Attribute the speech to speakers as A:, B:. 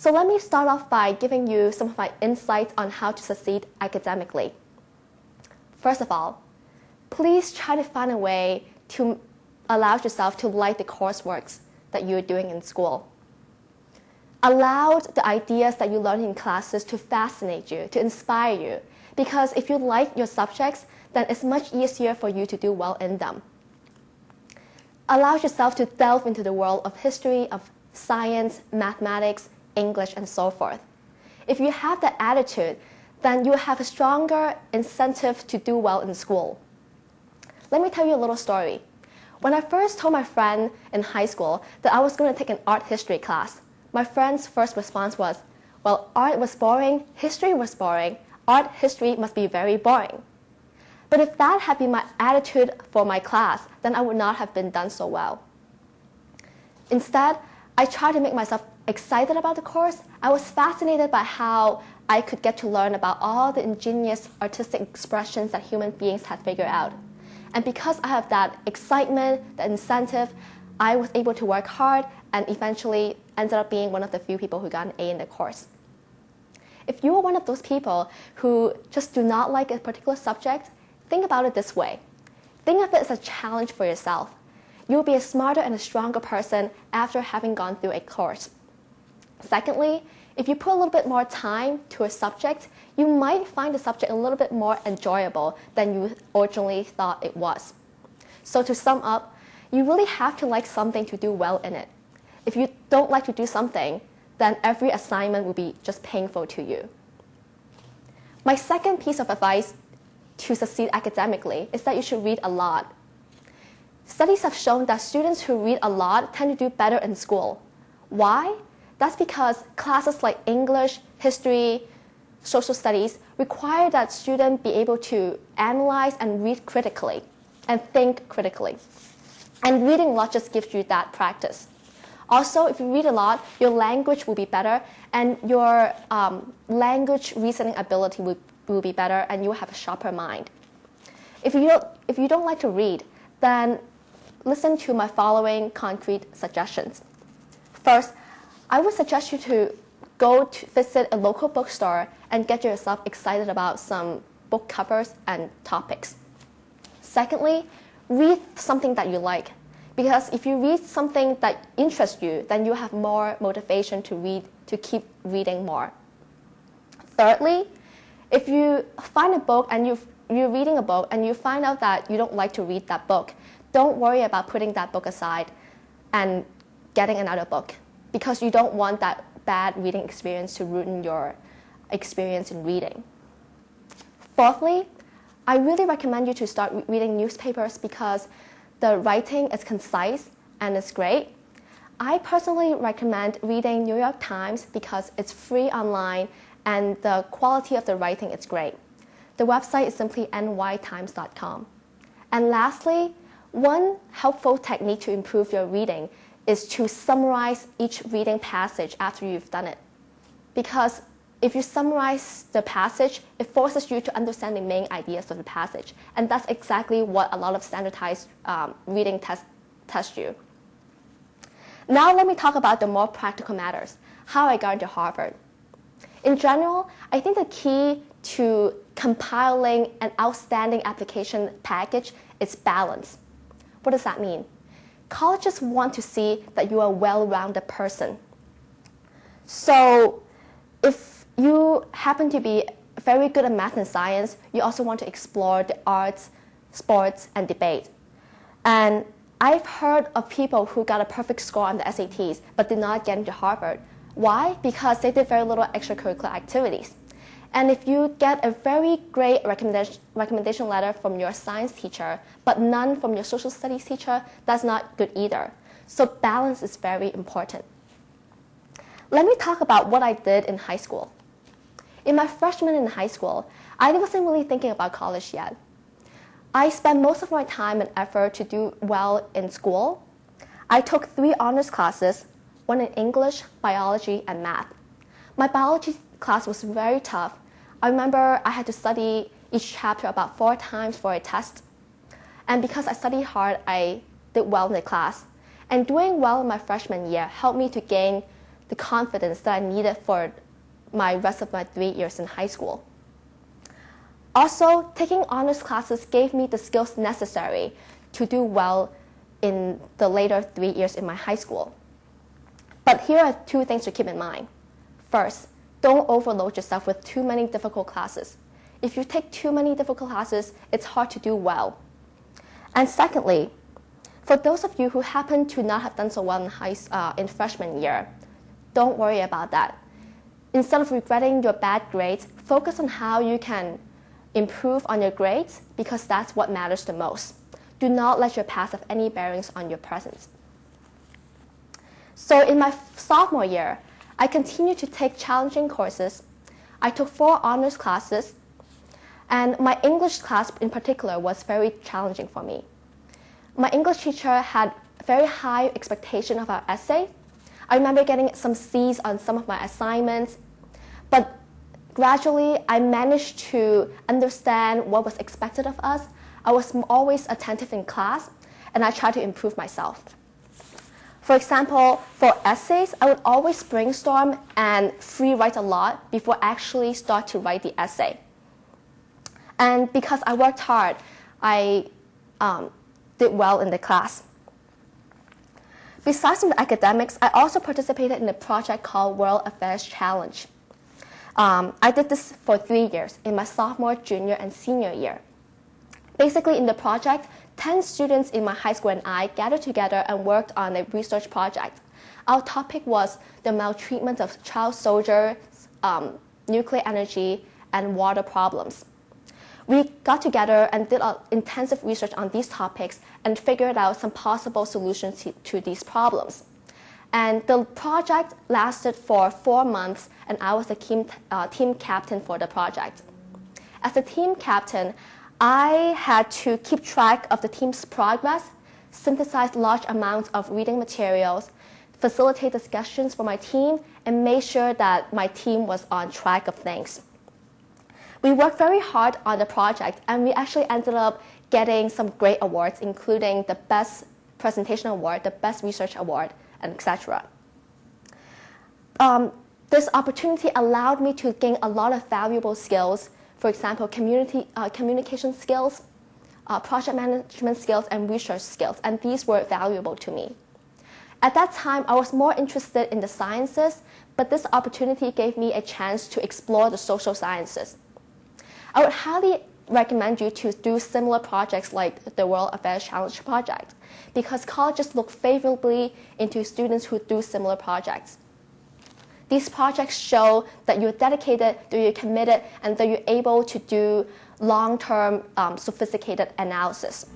A: So let me start off by giving you some of my insights on how to succeed academically. First of all, please try to find a way to allow yourself to like the coursework that you're doing in school. Allow the ideas that you learn in classes to fascinate you, to inspire you, because if you like your subjects, then it's much easier for you to do well in them. Allow yourself to delve into the world of history, of science, mathematics, English, and so forth. If you have that attitude, then you have a stronger incentive to do well in school. Let me tell you a little story. When I first told my friend in high school that I was going to take an art history class, my friend's first response was, well, art was boring, history was boring, art history must be very boring. But if that had been my attitude for my class, then I would not have been done so well. Instead, I tried to make myself excited about the course. I was fascinated by how I could get to learn about all the ingenious artistic expressions that human beings had figured out. And because I have that excitement, that incentive, I was able to work hard and eventually ended up being one of the few people who got an A in the course. If you are one of those people who just do not like a particular subject, think about it this way. Think of it as a challenge for yourself. You will be a smarter and a stronger person after having gone through a course. Secondly, if you put a little bit more time to a subject, you might find the subject a little bit more enjoyable than you originally thought it was. So to sum up, you really have to like something to do well in it. If you don't like to do something, then every assignment will be just painful to you. My second piece of advice to succeed academically is that you should read a lot. Studies have shown that students who read a lot tend to do better in school. Why? That's because classes like English, history, social studies require that students be able to analyze and read critically and think critically. And reading a lot just gives you that practice. Also, if you read a lot, your language will be better and your language reasoning ability will be better and you will have a sharper mind. If you don't like to read, then listen to my following concrete suggestions. First, I would suggest you to go to visit a local bookstore and get yourself excited about some book covers and topics. Secondly, read something that you like. Because if you read something that interests you, then you have more motivation to keep reading more. Thirdly, if you find a book and you're reading a book and you find out that you don't like to read that book, don't worry about putting that book aside and getting another book, because you don't want that bad reading experience to ruin your experience in reading. Fourthly, I really recommend you to start reading newspapers because the writing is concise and it's great. I personally recommend reading New York Times because it's free online and the quality of the writing is great. The website is simply nytimes.com. And lastly, one helpful technique to improve your reading is to summarize each reading passage after you've done it. Because if you summarize the passage, it forces you to understand the main ideas of the passage. And that's exactly what a lot of standardized reading tests test you. Now let me talk about the more practical matters, how I got into Harvard. In general, I think the key to compiling an outstanding application package is balance. What does that mean? Colleges want to see that you are a well-rounded person. So if you happen to be very good at math and science, you also want to explore the arts, sports, and debate. And I've heard of people who got a perfect score on the SATs but did not get into Harvard. Why? Because they did very little extracurricular activities. And if you get a very great recommendation letter from your science teacher, but none from your social studies teacher, that's not good either. So balance is very important. Let me talk about what I did in high school. In my freshman in high school, I wasn't really thinking about college yet. I spent most of my time and effort to do well in school. I took 3 honors classes, one in English, biology, and math. My biology class was very tough. I remember I had to study each chapter about 4 times for a test. And because I studied hard, I did well in the class. And doing well in my freshman year helped me to gain the confidence that I needed for my rest of my 3 years in high school. Also, taking honors classes gave me the skills necessary to do well in the later 3 years in my high school. But here are 2 things to keep in mind. First, don't overload yourself with too many difficult classes. If you take too many difficult classes, it's hard to do well. And secondly, for those of you who happen to not have done so well in freshman year, don't worry about that. Instead of regretting your bad grades, focus on how you can improve on your grades because that's what matters the most. Do not let your past have any bearings on your present. So in my sophomore year, I continued to take challenging courses. I took 4 honors classes, and my English class in particular was very challenging for me. My English teacher had very high expectation of our essay. I remember getting some C's on some of my assignments, but gradually I managed to understand what was expected of us. I was always attentive in class, and I tried to improve myself. For example, for essays, I would always brainstorm and free write a lot before I actually start to write the essay. And because I worked hard, I did well in the class. Besides from the academics, I also participated in a project called World Affairs Challenge. I did this for 3 years, in my sophomore, junior, and senior year. Basically, in the project, 10 students in my high school and I gathered together and worked on a research project. Our topic was the maltreatment of child soldiers, nuclear energy, and water problems. We got together and did intensive research on these topics and figured out some possible solutions to these problems. And the project lasted for 4 months, and I was the team captain for the project. As the team captain, I had to keep track of the team's progress, synthesize large amounts of reading materials, facilitate discussions for my team, and make sure that my team was on track of things. We worked very hard on the project, and we actually ended up getting some great awards, including the Best Presentation Award, the Best Research Award, and etc. This opportunity allowed me to gain a lot of valuable skills. For example, communication skills, project management skills, and research skills, and these were valuable to me. At that time, I was more interested in the sciences, but this opportunity gave me a chance to explore the social sciences. I would highly recommend you to do similar projects like the World Affairs Challenge project, because colleges look favorably into students who do similar projects. These projects show that you're dedicated, that you're committed, and that you're able to do long-term, sophisticated analysis.